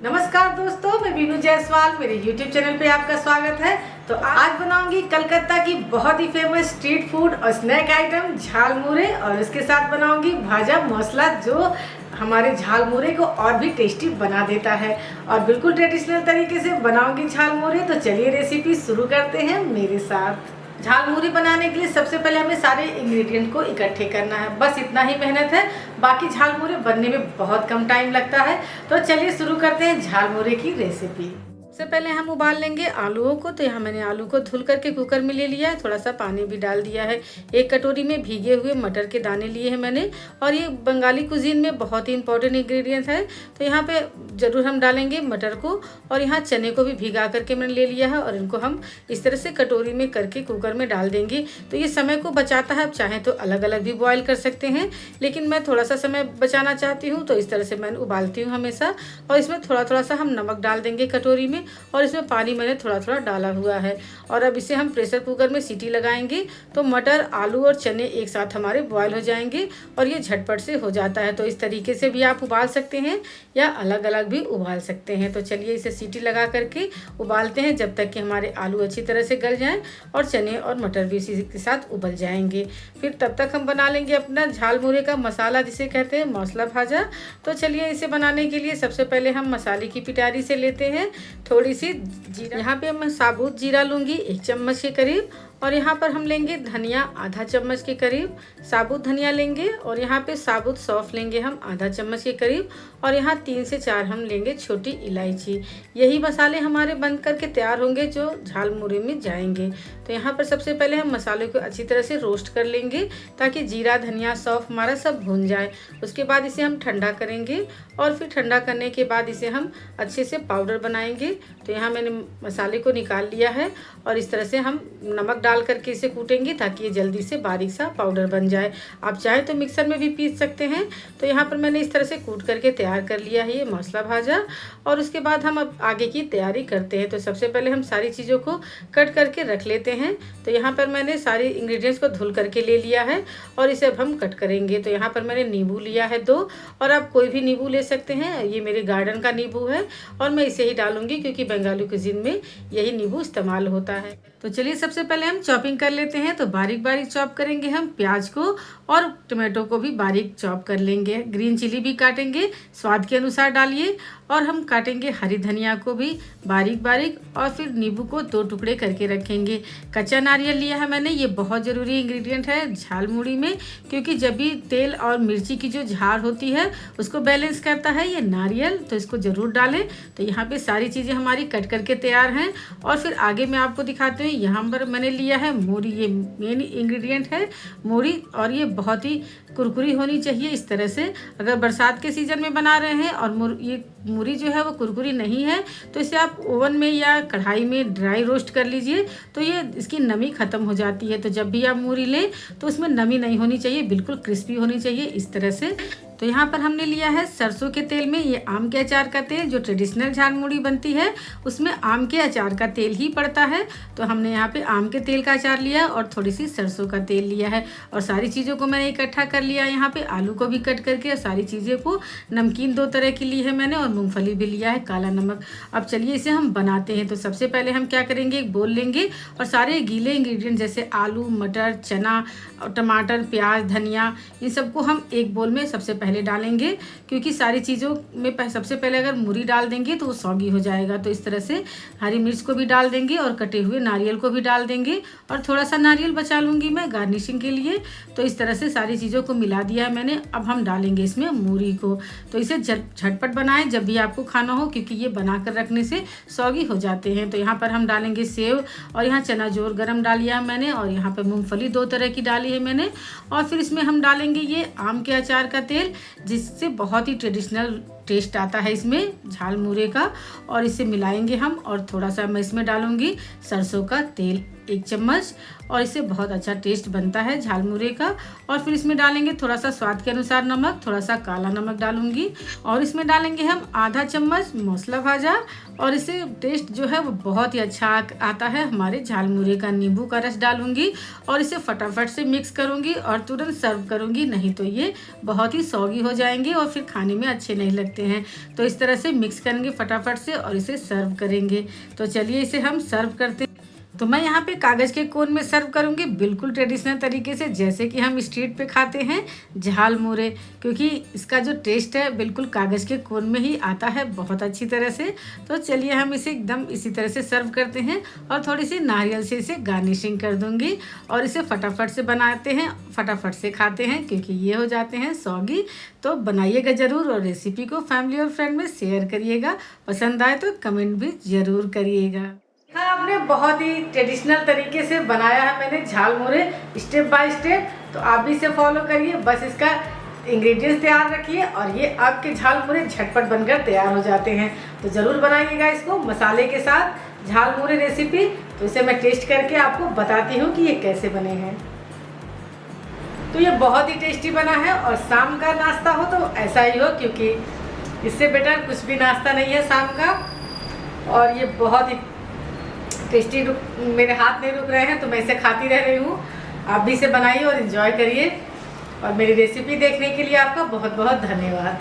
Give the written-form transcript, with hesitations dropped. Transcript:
नमस्कार दोस्तों, मैं बीनू जायसवाल, मेरे YouTube चैनल पे आपका स्वागत है। तो आज बनाऊंगी कलकत्ता की बहुत ही फेमस स्ट्रीट फूड और स्नैक आइटम झालमुरे, और उसके साथ बनाऊंगी भाजा मसाला जो हमारे झालमुरे को और भी टेस्टी बना देता है और बिल्कुल ट्रेडिशनल तरीके से बनाऊंगी झालमुरे। तो चलिए रेसिपी शुरू करते हैं मेरे साथ। झालमुरी बनाने के लिए सबसे पहले हमें सारे इंग्रेडिएंट को इकट्ठे करना है, बस इतना ही मेहनत है। बाकी झालमुरे बनने में बहुत कम टाइम लगता है। तो चलिए शुरू करते हैं झालमुरे की रेसिपी। सबसे पहले हम उबाल लेंगे आलूओं को। तो यहाँ मैंने आलू को धुल करके कुकर में ले लिया है, थोड़ा सा पानी भी डाल दिया है। एक कटोरी में भीगे हुए मटर के दाने लिए हैं मैंने, और ये बंगाली कुजीन में बहुत ही इंपॉर्टेंट इंग्रेडिएंट है। तो यहाँ पे ज़रूर हम डालेंगे मटर को, और यहाँ चने को भी भिगा करके मैंने ले लिया है, और इनको हम इस तरह से कटोरी में करके कुकर में डाल देंगे। तो ये समय को बचाता है। आप चाहें तो अलग अलग भी बॉयल कर सकते हैं, लेकिन मैं थोड़ा सा समय बचाना चाहती हूँ, तो इस तरह से मैं उबालती हूँ हमेशा। और इसमें थोड़ा थोड़ा सा हम नमक डाल देंगे कटोरी में, और इसमें पानी मैंने थोड़ा थोड़ा डाला हुआ है। और अब इसे हम प्रेशर कुकर में सीटी लगाएंगे तो मटर, आलू और चने एक साथ हमारे बॉयल हो जाएंगे, और ये झटपट से हो जाता है। तो इस तरीके से भी आप उबाल सकते हैं या अलग अलग भी उबाल सकते हैं। तो चलिए इसे सीटी लगा करके उबालते हैं जब तक कि हमारे आलू अच्छी तरह से गल जाएं और चने और मटर भी इसी के साथ उबल जाएंगे। फिर तब तक हम बना लेंगे अपना झालमुरे का मसाला, जिसे कहते हैं मसाला भाजा। तो चलिए इसे बनाने के लिए सबसे पहले हम मसाले की पिटारी से लेते हैं थोड़ी सी जीरा। यहाँ पे मैं साबुत जीरा लूँगी 1 चम्मच के करीब, और यहाँ पर हम लेंगे धनिया आधा चम्मच के करीब, साबुत धनिया लेंगे। और यहाँ पे साबुत सौंफ लेंगे हम आधा चम्मच के करीब, और यहाँ 3 से 4 हम लेंगे छोटी इलायची। यही मसाले हमारे बन करके तैयार होंगे जो झालमुरे में जाएंगे। तो यहाँ पर सबसे पहले हम मसाले को अच्छी तरह से रोस्ट कर लेंगे ताकि जीरा, धनिया, सौंफ हमारा सब भून जाए। उसके बाद इसे हम ठंडा करेंगे, और फिर ठंडा करने के बाद इसे हम अच्छे से पाउडर बनाएंगे। तो यहाँ मैंने मसाले को निकाल लिया है, और इस तरह से हम नमक डाल करके इसे कूटेंगे ताकि ये जल्दी से बारीक सा पाउडर बन जाए। आप चाहें तो मिक्सर में भी पीस सकते हैं। तो यहाँ पर मैंने इस तरह से कूट करके तैयार कर लिया है ये मसाला भाजा। और उसके बाद हम अब आगे की तैयारी करते हैं। तो सबसे पहले हम सारी चीज़ों को कट करके रख लेते हैं। तो यहाँ पर मैंने सारी इंग्रेडिएंट्स को धुल करके ले लिया है, और इसे अब हम कट करेंगे। तो यहाँ पर मैंने नींबू लिया है 2, और आप कोई भी नींबू ले सकते हैं। ये मेरे गार्डन का नींबू है, और मैं इसे ही डालूंगी क्योंकि बंगाली कुजीन में यही नींबू इस्तेमाल होता है। तो चलिए सबसे पहले हम चॉपिंग कर लेते हैं। तो बारीक बारीक चॉप करेंगे हम प्याज को, और टमाटो को भी बारीक चॉप कर लेंगे। ग्रीन चिली भी काटेंगे, स्वाद के अनुसार डालिए। और हम काटेंगे हरी धनिया को भी बारीक बारीक, और फिर नींबू को 2 टुकड़े करके रखेंगे। कच्चा नारियल लिया है मैंने, ये बहुत ज़रूरी इंग्रेडिएंट है झालमुड़ी में, क्योंकि जब भी तेल और मिर्ची की जो झार होती है उसको बैलेंस करता है ये नारियल। तो इसको ज़रूर डालें। तो यहाँ पे सारी चीज़ें हमारी कट करके तैयार हैं। और फिर आगे मैं आपको दिखाती हूँ। यहाँ पर मैंने लिया है मूरी, ये मेन इंग्रेडिएंट है मूरी, और ये बहुत ही कुरकुरी होनी चाहिए इस तरह से। अगर बरसात के सीज़न में बना रहे हैं और ये मूरी जो है वो कुरकुरी नहीं है, तो इसे आप ओवन में या कढ़ाई में ड्राई रोस्ट कर लीजिए, तो ये इसकी नमी ख़त्म हो जाती है। तो जब भी आप मूरी लें तो उसमें नमी नहीं होनी चाहिए, बिल्कुल क्रिस्पी होनी चाहिए इस तरह से। तो यहाँ पर हमने लिया है सरसों के तेल में ये आम के अचार का तेल। जो ट्रेडिशनल झालमुड़ी बनती है उसमें आम के अचार का तेल ही पड़ता है। तो हमने यहाँ पे आम के तेल का अचार लिया, और थोड़ी सी सरसों का तेल लिया है, और सारी चीज़ों को मैंने इकट्ठा कर लिया। यहाँ पे आलू को भी कट करके, और सारी चीज़ें को, नमकीन 2 तरह की ली है मैंने, और मूंगफली भी लिया है, काला नमक। अब चलिए इसे हम बनाते हैं। तो सबसे पहले हम क्या करेंगे, एक बोल लेंगे, और सारे गीले इंग्रेडिएंट जैसे आलू, मटर, चना, टमाटर, प्याज, धनिया, इन सबको हम एक बोल में सबसे पहले डालेंगे, क्योंकि सारी चीज़ों में सबसे पहले अगर मूरी डाल देंगे तो वो सौगी हो जाएगा। तो इस तरह से हरी मिर्च को भी डाल देंगे, और कटे हुए नारियल को भी डाल देंगे, और थोड़ा सा नारियल बचा लूँगी मैं गार्निशिंग के लिए। तो इस तरह से सारी चीज़ों को मिला दिया है मैंने। अब हम डालेंगे इसमें मूरी को। तो इसे झटपट बनाएं जब भी आपको खाना हो, क्योंकि ये बनाकर रखने से सौगी हो जाते हैं। तो यहाँ पर हम डालेंगे सेव, और यहाँ चना जोर गरम डालिया मैंने, और यहाँ पर मूंगफली 2 तरह की डाली है मैंने। और फिर इसमें हम डालेंगे ये आम के अचार का तेल, जिससे बहुत ही ट्रेडिशनल टेस्ट आता है इसमें झालमुरे का। और इसे मिलाएंगे हम, और थोड़ा सा मैं इसमें डालूंगी सरसों का तेल 1 चम्मच, और इससे बहुत अच्छा टेस्ट बनता है झालमुरे का। और फिर इसमें डालेंगे थोड़ा सा स्वाद के अनुसार नमक, थोड़ा सा काला नमक डालूंगी, और इसमें डालेंगे हम आधा चम्मच मसाला भाजा, और इससे टेस्ट जो है वो बहुत ही अच्छा आता है हमारे झालमुरे का। नींबू का रस डालूंगी, और इसे फटाफट से मिक्स करूंगी और तुरंत सर्व करूंगी, नहीं तो ये बहुत ही सौगी हो जाएंगे और फिर खाने में अच्छे नहीं लगते। लगते हैं। तो इस तरह से मिक्स करेंगे फटाफट से और इसे सर्व करेंगे। तो चलिए इसे हम सर्व करते हैं। तो मैं यहाँ पे कागज़ के कोन में सर्व करूँगी, बिल्कुल ट्रेडिशनल तरीके से, जैसे कि हम स्ट्रीट पे खाते हैं झाल मुरे, क्योंकि इसका जो टेस्ट है बिल्कुल कागज़ के कोन में ही आता है बहुत अच्छी तरह से। तो चलिए हम इसे एकदम इसी तरह से सर्व करते हैं और थोड़ी सी नारियल से इसे गार्निशिंग कर दूँगी और इसे फटाफट से बनाते हैं, फटाफट से खाते हैं, क्योंकि ये हो जाते हैं सौगी। तो बनाइएगा ज़रूर और रेसिपी को फैमिली और फ्रेंड में शेयर करिएगा। पसंद आए तो कमेंट भी ज़रूर करिएगा। हाँ, आपने बहुत ही ट्रेडिशनल तरीके से बनाया है मैंने झाल मुरे, स्टेप बाय स्टेप। तो आप भी इसे फॉलो करिए, बस इसका इंग्रेडिएंट्स तैयार रखिए और ये आपके झाल मुरे झटपट बनकर तैयार हो जाते हैं। तो ज़रूर बनाइएगा इसको मसाले के साथ झाल मुरे रेसिपी। तो इसे मैं टेस्ट करके आपको बताती हूँ कि ये कैसे बने हैं। तो ये बहुत ही टेस्टी बना है और शाम का नाश्ता हो तो ऐसा ही हो, क्योंकि इससे बेटर कुछ भी नाश्ता नहीं है शाम का। और ये बहुत ही टेस्टी, मेरे हाथ नहीं रुक रहे हैं तो मैं इसे खाती रह रही हूँ। आप भी इसे बनाइए और एंजॉय करिए। और मेरी रेसिपी देखने के लिए आपका बहुत बहुत धन्यवाद।